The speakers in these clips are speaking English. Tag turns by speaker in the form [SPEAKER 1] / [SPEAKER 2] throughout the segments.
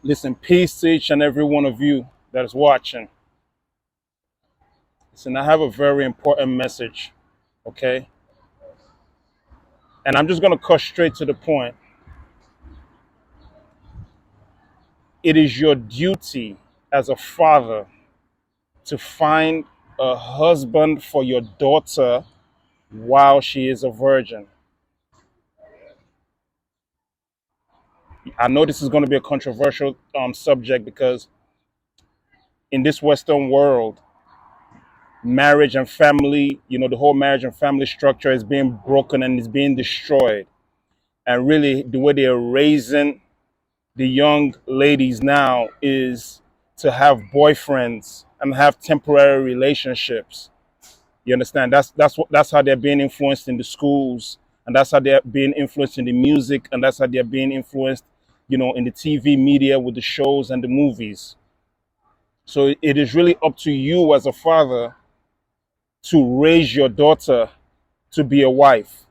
[SPEAKER 1] Listen, peace to each and every one of you that is watching. Listen, I have a very important message, okay? And I'm just going to cut straight to the point. It is your duty as a father to find a husband for your daughter while she is a virgin. I know this is going to be a controversial subject because in this Western world, marriage and family, the whole marriage and family structure is being broken and is being destroyed. And really, the way they're raising the young ladies now is to have boyfriends and have temporary relationships. You understand? That's how they're being influenced in the schools, and that's how they're being influenced in the music, and that's how they're being influenced, in the TV media with the shows and the movies. So it is really up to you as a father to raise your daughter to be a wife.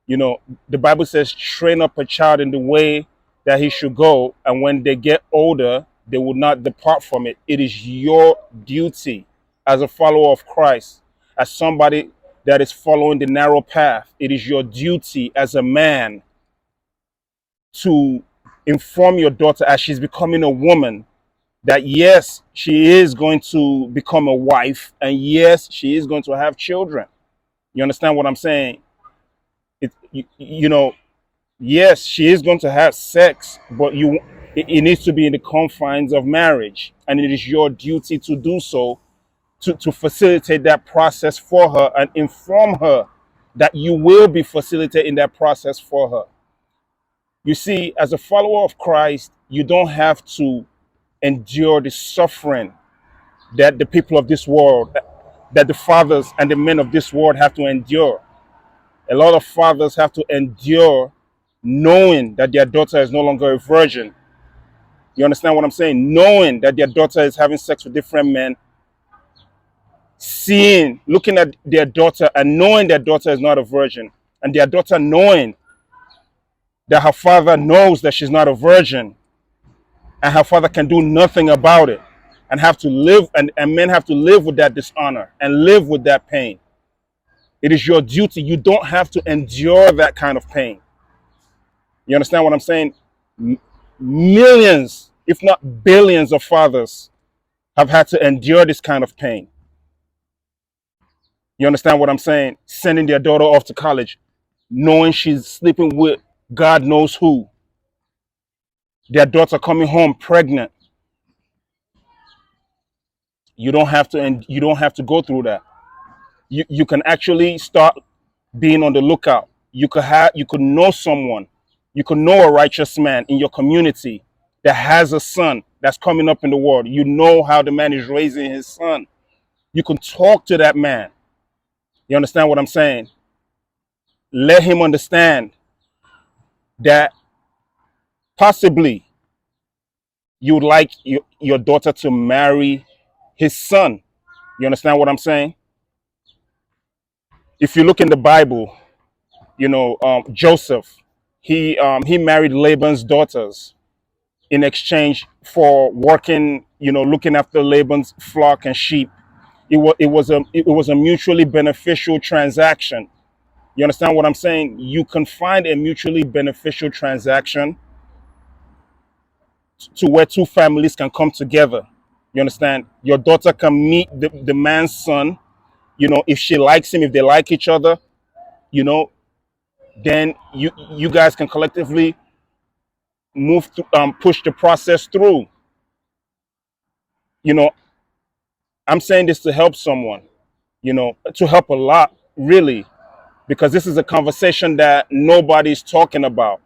[SPEAKER 1] The Bible says, train up a child in the way that he should go, and when they get older, they will not depart from it. It is your duty as a follower of Christ, as somebody that is following the narrow path. It is your duty as a man to inform your daughter as she's becoming a woman that yes, she is going to become a wife, and yes, she is going to have children. You understand what I'm saying? You know, yes, she is going to have sex, but it needs to be in the confines of marriage, and it is your duty to do so, to facilitate that process for her and inform her that you will be facilitating that process for her. You see, as a follower of Christ, you don't have to endure the suffering that the people of this world, that the fathers and the men of this world have to endure. A lot of fathers have to endure knowing that their daughter is no longer a virgin. You understand what I'm saying? Knowing that their daughter is having sex with different men, looking at their daughter and knowing their daughter is not a virgin, and their daughter knowing that her father knows that she's not a virgin, and her father can do nothing about it, and have to live, and men have to live with that dishonor and live with that pain. It is your duty. You don't have to endure that kind of pain. You understand what I'm saying? Millions, if not billions, of fathers have had to endure this kind of pain. You understand what I'm saying? Sending their daughter off to college, knowing she's sleeping with God knows who. Their daughter coming home pregnant. You don't have to go through that. You can actually start being on the lookout. You could know someone. You could know a righteous man in your community that has a son that's coming up in the world. You know how the man is raising his son. You can talk to that man. You understand what I'm saying? Let him understand that possibly you would like your daughter to marry his son. You understand what I'm saying? If you look in the Bible, Joseph, he married Laban's daughters in exchange for working, looking after Laban's flock and sheep. It was a mutually beneficial transaction. You understand what I'm saying? You can find a mutually beneficial transaction to where two families can come together. You understand? Your daughter can meet the man's son, if she likes him, if they like each other, you know, then you guys can collectively push the process through. You know, I'm saying this to help someone, to help a lot, really, because this is a conversation that nobody's talking about.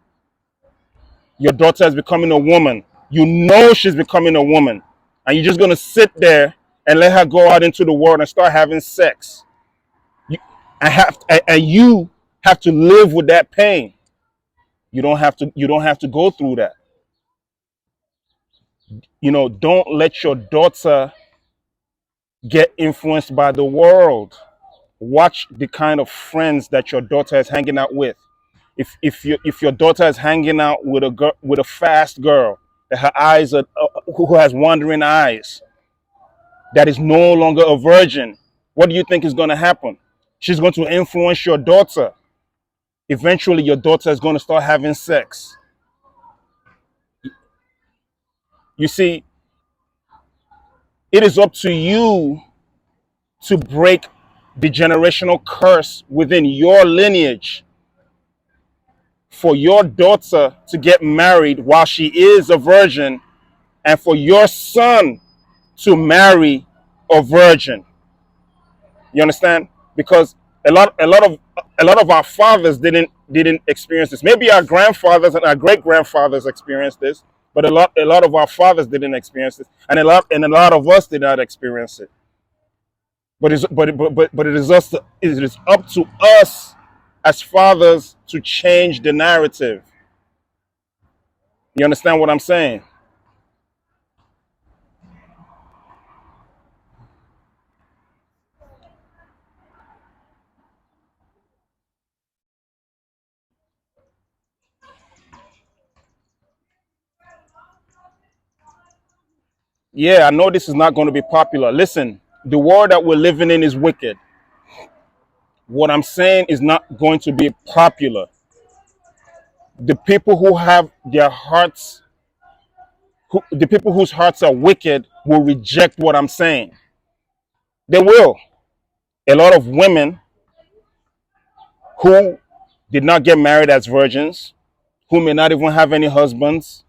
[SPEAKER 1] Your daughter is becoming a woman. You know she's becoming a woman, and you're just gonna sit there and let her go out into the world and start having sex. You, and you have to live with that pain. You don't have to. You don't have to go through that. Don't let your daughter get influenced by the world. Watch the kind of friends that your daughter is hanging out with. If your daughter is hanging out with a girl, with a fast girl, that her eyes are, who has wandering eyes, that is no longer a virgin, what do you think is going to happen? She's going to influence your daughter. Eventually, your daughter is going to start having sex. You see, it is up to you to break the generational curse within your lineage for your daughter to get married while she is a virgin, and for your son to marry a virgin. You understand? Because a lot of our fathers didn't experience this. Maybe our grandfathers and our great grandfathers experienced this, but a lot of our fathers didn't experience this, and a lot of us did not experience it. But it is up to us as fathers to change the narrative. You understand what I'm saying? Yeah, I know this is not going to be popular. Listen, the world that we're living in is wicked. What I'm saying is not going to be popular. The people who have their hearts, the people whose hearts are wicked will reject what I'm saying. They will. A lot of women who did not get married as virgins, who may not even have any husbands,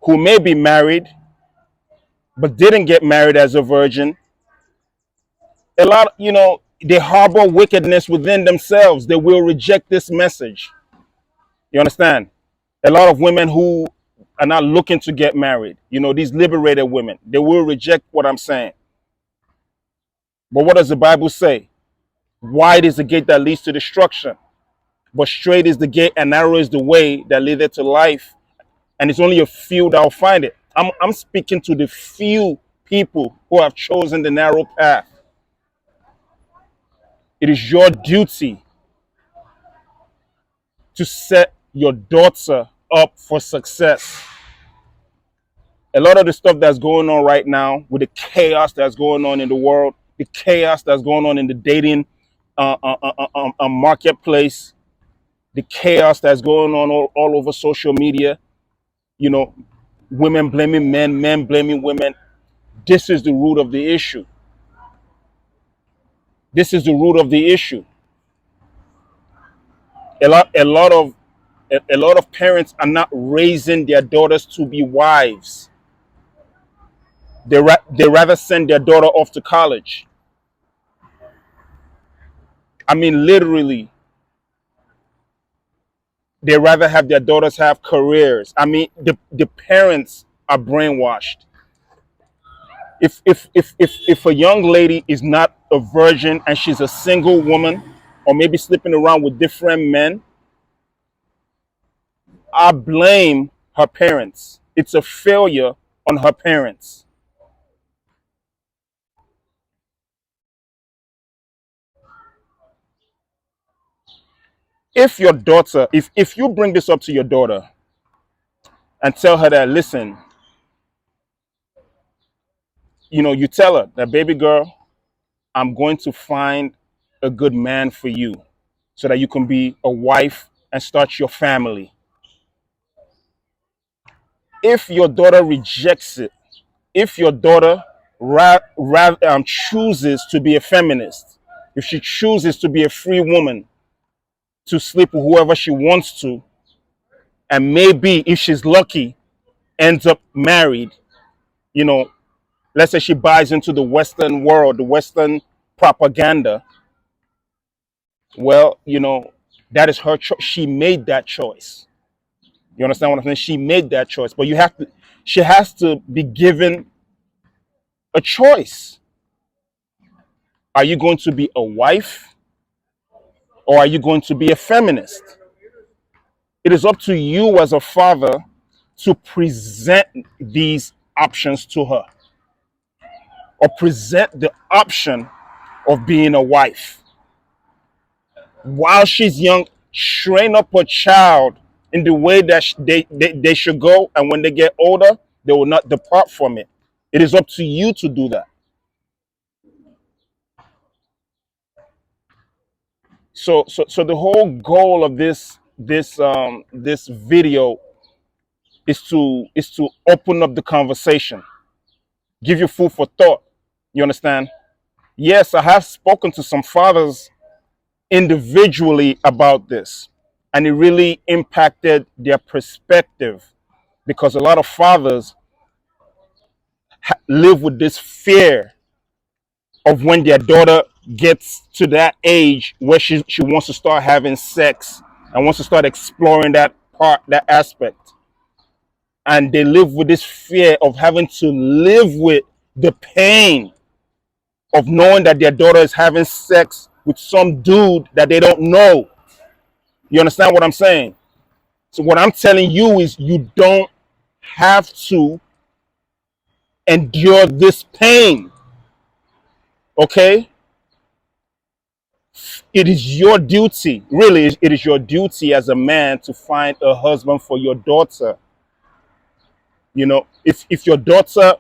[SPEAKER 1] who may be married but didn't get married as a virgin, they harbor wickedness within themselves. They will reject this message. You understand? A lot of women who are not looking to get married, these liberated women, they will reject what I'm saying. But what does the Bible say? Wide is the gate that leads to destruction, but straight is the gate and narrow is the way that leadeth to life, and it's only a few that will find it. I'm speaking to the few people who have chosen the narrow path. It is your duty to set your daughter up for success. A lot of the stuff that's going on right now, with the chaos that's going on in the world, the chaos that's going on in the dating marketplace, the chaos that's going on all over social media, you know, women blaming men, men blaming women. This is the root of the issue. This is the root of the issue. A lot of parents are not raising their daughters to be wives. They rather send their daughter off to college. I mean, literally, they rather have their daughters have careers. I mean, the parents are brainwashed. If a young lady is not a virgin and she's a single woman, or maybe sleeping around with different men, I blame her parents. It's a failure on her parents. If you bring this up to your daughter and tell her that, listen, you tell her that, baby girl, I'm going to find a good man for you so that you can be a wife and start your family. If your daughter rejects it, if your daughter chooses to be a feminist, if she chooses to be a free woman, to sleep with whoever she wants to, and maybe if she's lucky, ends up married, you know, let's say she buys into the Western world, the Western propaganda, well, that is her choice. She made that choice. You understand what I'm saying? She made that choice. But she has to be given a choice. Are you going to be a wife, or are you going to be a feminist? It is up to you as a father to present these options to her, or present the option of being a wife. While she's young, train up a child in the way that they should go, and when they get older, they will not depart from it. It is up to you to do that. So the whole goal of this video is to open up the conversation, give you food for thought. You understand? Yes, I have spoken to some fathers individually about this, and it really impacted their perspective, because a lot of fathers live with this fear of when their daughter gets to that age where she wants to start having sex and wants to start exploring that part, that aspect. And they live with this fear of having to live with the pain of knowing that their daughter is having sex with some dude that they don't know. You understand what I'm saying? So what I'm telling you is, you don't have to endure this pain. Okay? It is your duty, really, it is your duty as a man to find a husband for your daughter. You know, if your daughter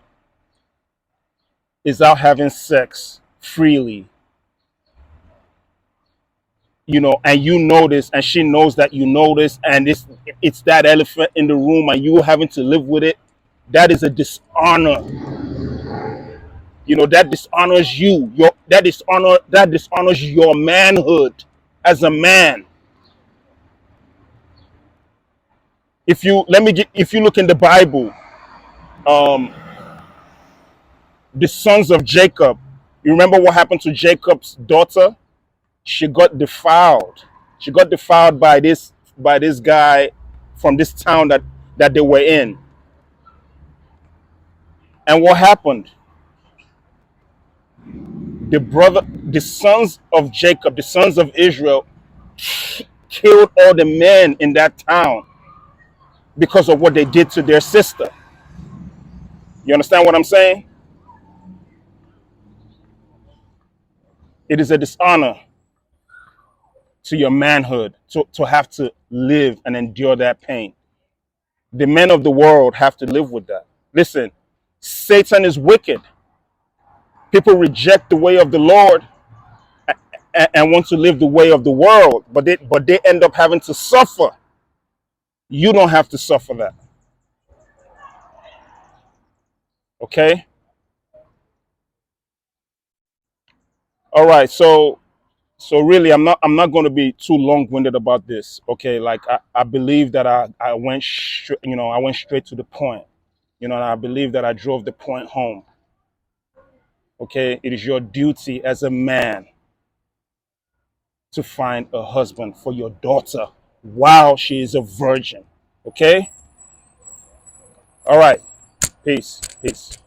[SPEAKER 1] is out having sex freely, you know, and you know this, and she knows that you know this, and it's that elephant in the room, and you having to live with it, that is a dishonor. You know, that dishonors you. That dishonors your manhood as a man. If you look in the Bible, um, the sons of Jacob, you remember what happened to Jacob's daughter? She got defiled. She got defiled by this guy from this town that they were in. And what happened? The sons of Jacob, the sons of Israel, killed all the men in that town because of what they did to their sister. You understand what I'm saying? It is a dishonor to your manhood to have to live and endure that pain. The men of the world have to live with that. Listen, Satan is wicked. People reject the way of the Lord and want to live the way of the world, but they end up having to suffer. You don't have to suffer that. Okay? All right. So really, I'm not going to be too long-winded about this. Okay? Like I believe that I went I went straight to the point. You know, and I believe that I drove the point home. Okay? It is your duty as a man to find a husband for your daughter while she is a virgin. Okay? All right. Peace. Peace.